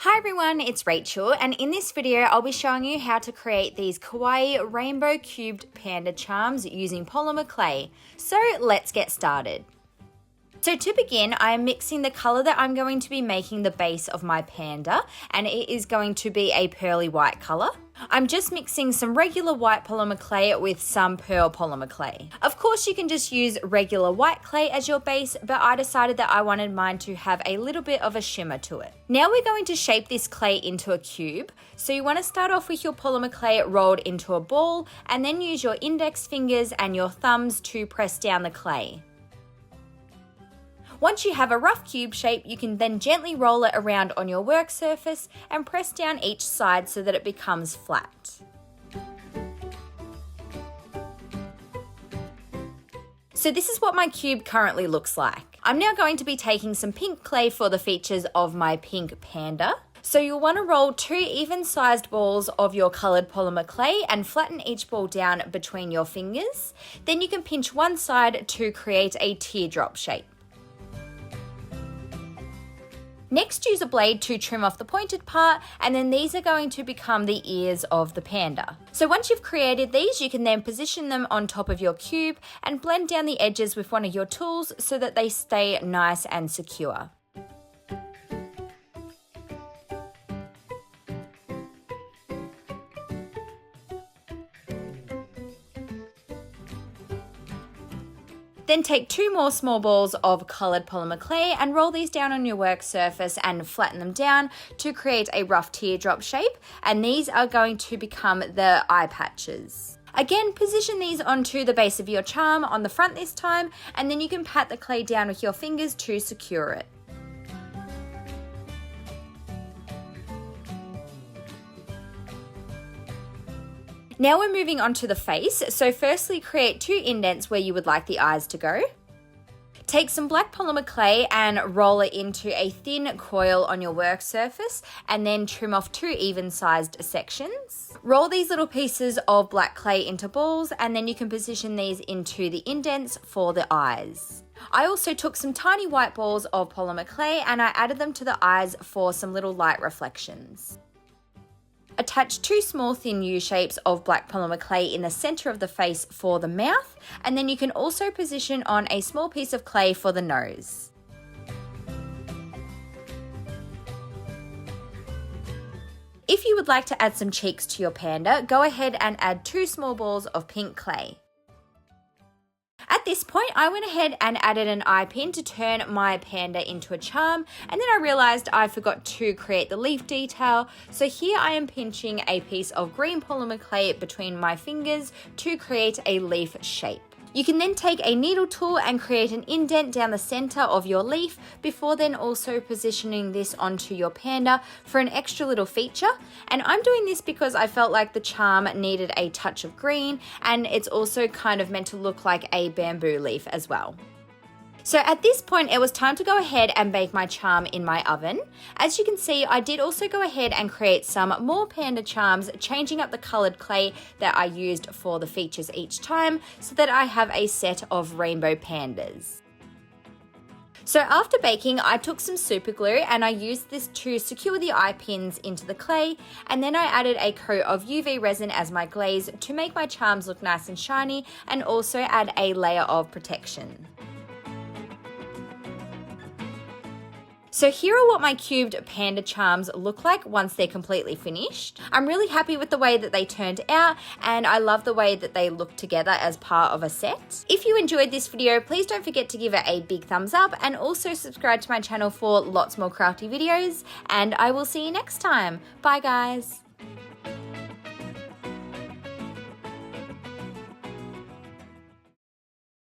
Hi everyone, it's Rachel, and in this video I'll be showing you how to create these kawaii rainbow cubed panda charms using polymer clay. So let's get started. So to begin, I am mixing the color that I'm going to be making the base of my panda, and it is going to be a pearly white color. I'm just mixing some regular white polymer clay with some pearl polymer clay. Of course, you can just use regular white clay as your base, but I decided that I wanted mine to have a little bit of a shimmer to it. Now we're going to shape this clay into a cube. So you want to start off with your polymer clay rolled into a ball, and then use your index fingers and your thumbs to press down the clay. Once you have a rough cube shape, you can then gently roll it around on your work surface and press down each side so that it becomes flat. So this is what my cube currently looks like. I'm now going to be taking some pink clay for the features of my pink panda. So you'll want to roll 2 even-sized balls of your coloured polymer clay and flatten each ball down between your fingers. Then you can pinch one side to create a teardrop shape. Next, use a blade to trim off the pointed part, and then these are going to become the ears of the panda. So once you've created these, you can then position them on top of your cube and blend down the edges with one of your tools so that they stay nice and secure. Then take 2 more small balls of coloured polymer clay and roll these down on your work surface and flatten them down to create a rough teardrop shape, and these are going to become the eye patches. Again, position these onto the base of your charm on the front this time, and then you can pat the clay down with your fingers to secure it. Now we're moving on to the face, so firstly create 2 indents where you would like the eyes to go. Take some black polymer clay and roll it into a thin coil on your work surface, and then trim off 2 even-sized sections. Roll these little pieces of black clay into balls, and then you can position these into the indents for the eyes. I also took some tiny white balls of polymer clay and I added them to the eyes for some little light reflections. Attach 2 small thin U-shapes of black polymer clay in the center of the face for the mouth, and then you can also position on a small piece of clay for the nose. If you would like to add some cheeks to your panda, go ahead and add 2 small balls of pink clay. At this point, I went ahead and added an eye pin to turn my panda into a charm, and then I realized I forgot to create the leaf detail. So here I am pinching a piece of green polymer clay between my fingers to create a leaf shape. You can then take a needle tool and create an indent down the center of your leaf before then also positioning this onto your panda for an extra little feature. And I'm doing this because I felt like the charm needed a touch of green, and it's also kind of meant to look like a bamboo leaf as well. So at this point, it was time to go ahead and bake my charm in my oven. As you can see, I did also go ahead and create some more panda charms, changing up the colored clay that I used for the features each time so that I have a set of rainbow pandas. So after baking, I took some super glue and I used this to secure the eye pins into the clay, and then I added a coat of UV resin as my glaze to make my charms look nice and shiny, and also add a layer of protection. So here are what my cubed panda charms look like once they're completely finished. I'm really happy with the way that they turned out, and I love the way that they look together as part of a set. If you enjoyed this video, please don't forget to give it a big thumbs up, and also subscribe to my channel for lots more crafty videos, and I will see you next time. Bye guys.